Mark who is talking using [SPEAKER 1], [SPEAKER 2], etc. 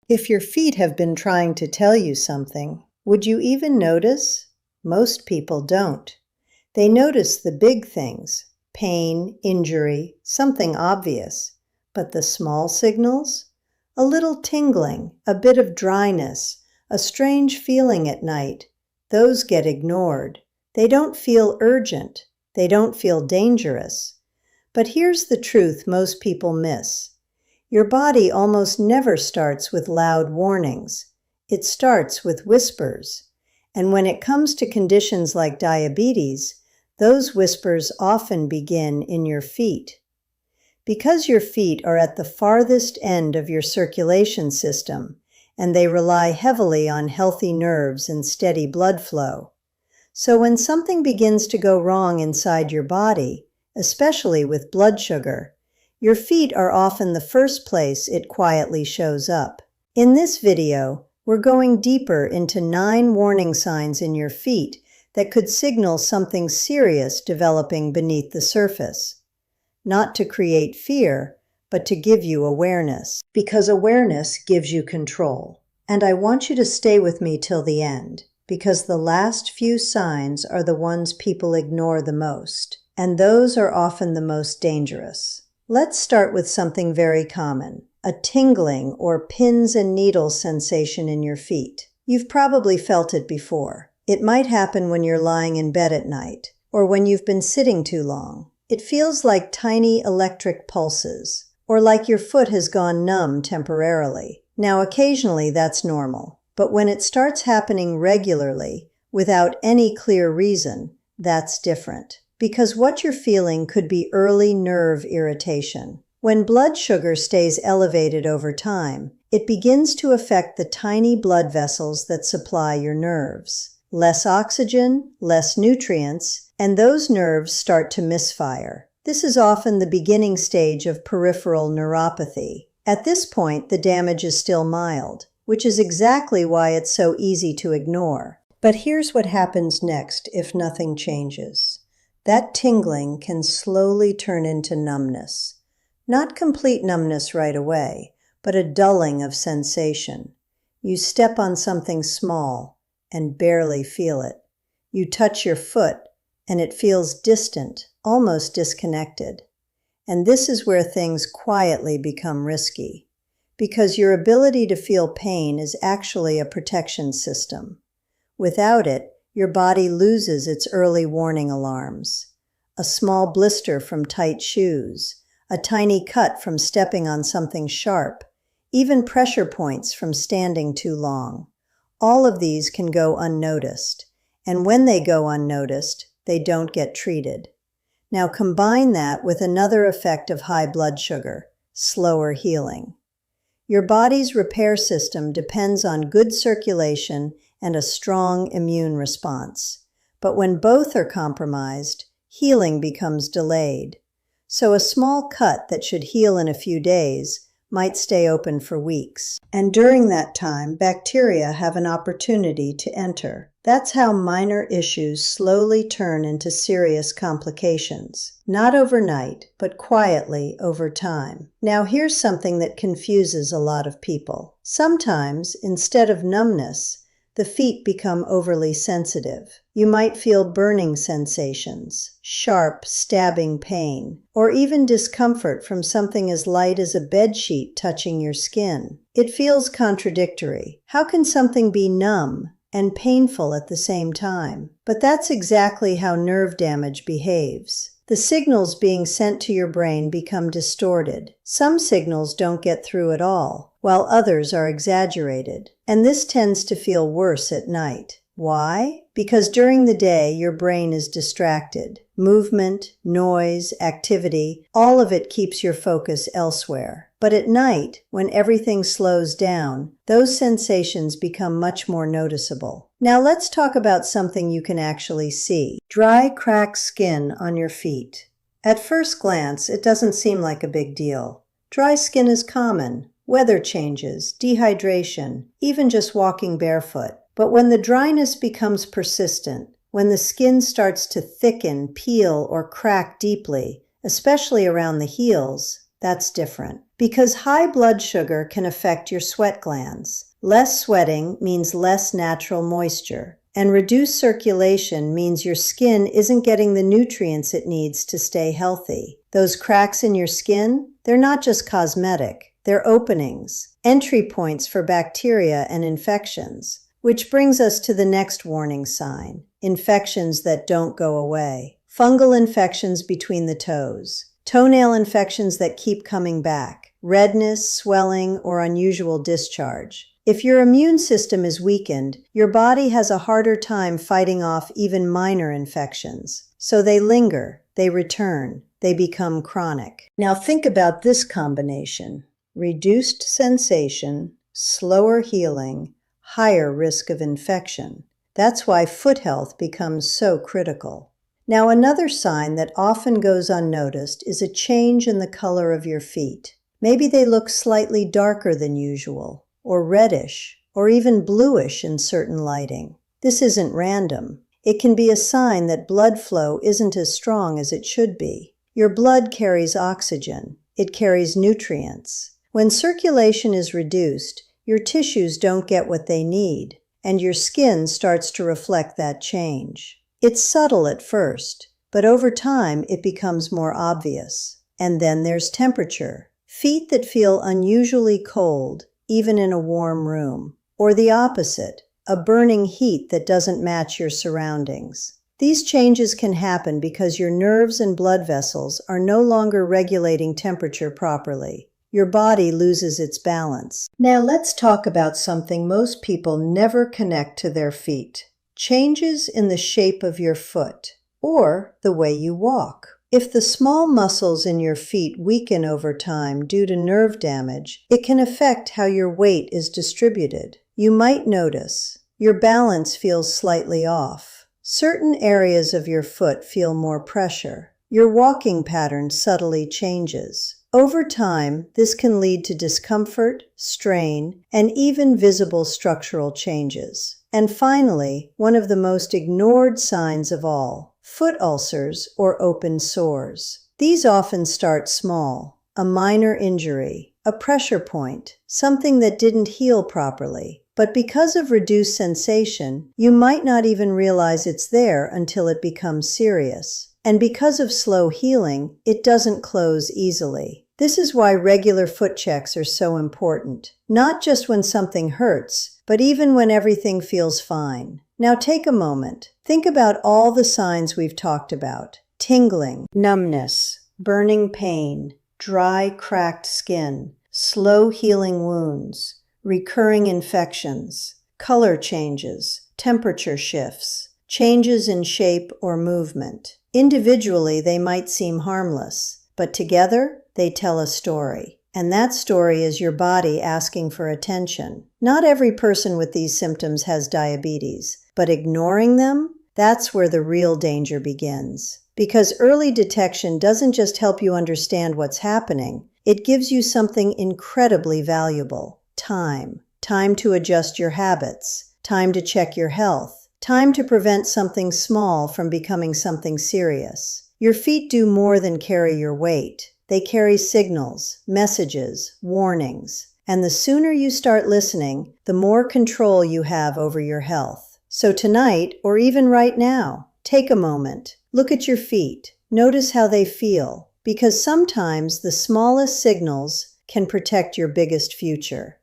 [SPEAKER 1] If your feet have been trying to tell you something, would you even notice? Most people don't. They notice the big things, pain, injury, something obvious. But the small signals? A little tingling, a bit of dryness, a strange feeling at night, those get ignored. They don't feel urgent. They don't feel dangerous. But here's the truth most people miss. Your body almost never starts with loud warnings. It starts with whispers. And when it comes to conditions like diabetes, those whispers often begin in your feet. Because your feet are at the farthest end of your circulation system, and they rely heavily on healthy nerves and steady blood flow. So when something begins to go wrong inside your body, especially with blood sugar, your feet are often the first place it quietly shows up. In this video, we're going deeper into 9 warning signs in your feet that could signal something serious developing beneath the surface. Not to create fear, but to give you awareness. Because awareness gives you control. And I want you to stay with me till the end, because the last few signs are the ones people ignore the most, and those are often the most dangerous. Let's start with something very common, a tingling or pins and needles sensation in your feet. You've probably felt it before. It might happen when you're lying in bed at night, or when you've been sitting too long. It feels like tiny electric pulses, or like your foot has gone numb temporarily. Now, occasionally that's normal, but when it starts happening regularly, without any clear reason, that's different. Because what you're feeling could be early nerve irritation. When blood sugar stays elevated over time, it begins to affect the tiny blood vessels that supply your nerves. Less oxygen, less nutrients, and those nerves start to misfire. This is often the beginning stage of peripheral neuropathy. At this point, the damage is still mild, which is exactly why it's so easy to ignore. But here's what happens next if nothing changes. That tingling can slowly turn into numbness. Not complete numbness right away, but a dulling of sensation. You step on something small and barely feel it. You touch your foot and it feels distant, almost disconnected. And this is where things quietly become risky, because your ability to feel pain is actually a protection system. Without it, your body loses its early warning alarms. A small blister from tight shoes, a tiny cut from stepping on something sharp, even pressure points from standing too long. All of these can go unnoticed, and when they go unnoticed, they don't get treated. Now combine that with another effect of high blood sugar, slower healing. Your body's repair system depends on good circulation and a strong immune response. But when both are compromised, healing becomes delayed. So a small cut that should heal in a few days might stay open for weeks. And during that time, bacteria have an opportunity to enter. That's how minor issues slowly turn into serious complications. Not overnight, but quietly over time. Now here's something that confuses a lot of people. Sometimes, instead of numbness, the feet become overly sensitive. You might feel burning sensations, sharp, stabbing pain, or even discomfort from something as light as a bedsheet touching your skin. It feels contradictory. How can something be numb and painful at the same time? But that's exactly how nerve damage behaves. The signals being sent to your brain become distorted. Some signals don't get through at all, while others are exaggerated. And this tends to feel worse at night. Why? Because during the day, your brain is distracted. Movement, noise, activity, all of it keeps your focus elsewhere. But at night, when everything slows down, those sensations become much more noticeable. Now let's talk about something you can actually see. Dry, cracked skin on your feet. At first glance, it doesn't seem like a big deal. Dry skin is common. Weather changes, dehydration, even just walking barefoot. But when the dryness becomes persistent, when the skin starts to thicken, peel, or crack deeply, especially around the heels, that's different. Because high blood sugar can affect your sweat glands. Less sweating means less natural moisture, and reduced circulation means your skin isn't getting the nutrients it needs to stay healthy. Those cracks in your skin, they're not just cosmetic, they're openings, entry points for bacteria and infections. Which brings us to the next warning sign: infections that don't go away. Fungal infections between the toes. Toenail infections that keep coming back. Redness, swelling, or unusual discharge. If your immune system is weakened, your body has a harder time fighting off even minor infections. So they linger, they return, they become chronic. Now think about this combination: reduced sensation, slower healing, higher risk of infection. That's why foot health becomes so critical. Now, another sign that often goes unnoticed is a change in the color of your feet. Maybe they look slightly darker than usual, or reddish, or even bluish in certain lighting. This isn't random. It can be a sign that blood flow isn't as strong as it should be. Your blood carries oxygen. It carries nutrients. When circulation is reduced, your tissues don't get what they need, and your skin starts to reflect that change. It's subtle at first, but over time it becomes more obvious. And then there's temperature. Feet that feel unusually cold, even in a warm room. Or the opposite, a burning heat that doesn't match your surroundings. These changes can happen because your nerves and blood vessels are no longer regulating temperature properly. Your body loses its balance. Now let's talk about something most people never connect to their feet. Changes in the shape of your foot, or the way you walk. If the small muscles in your feet weaken over time due to nerve damage, it can affect how your weight is distributed. You might notice your balance feels slightly off. Certain areas of your foot feel more pressure. Your walking pattern subtly changes. Over time, this can lead to discomfort, strain, and even visible structural changes. And finally, one of the most ignored signs of all, foot ulcers or open sores. These often start small, a minor injury, a pressure point, something that didn't heal properly. But because of reduced sensation, you might not even realize it's there until it becomes serious. And because of slow healing, it doesn't close easily. This is why regular foot checks are so important. Not just when something hurts, but even when everything feels fine. Now take a moment. Think about all the signs we've talked about. Tingling, numbness, burning pain, dry, cracked skin, slow healing wounds, recurring infections, color changes, temperature shifts, changes in shape or movement. Individually, they might seem harmless, but together, they tell a story. And that story is your body asking for attention. Not every person with these symptoms has diabetes, but ignoring them, that's where the real danger begins. Because early detection doesn't just help you understand what's happening, it gives you something incredibly valuable: time. Time to adjust your habits, time to check your health, time to prevent something small from becoming something serious. Your feet do more than carry your weight. They carry signals, messages, warnings. And the sooner you start listening, the more control you have over your health. So tonight, or even right now, take a moment. Look at your feet. Notice how they feel. Because sometimes the smallest signals can protect your biggest future.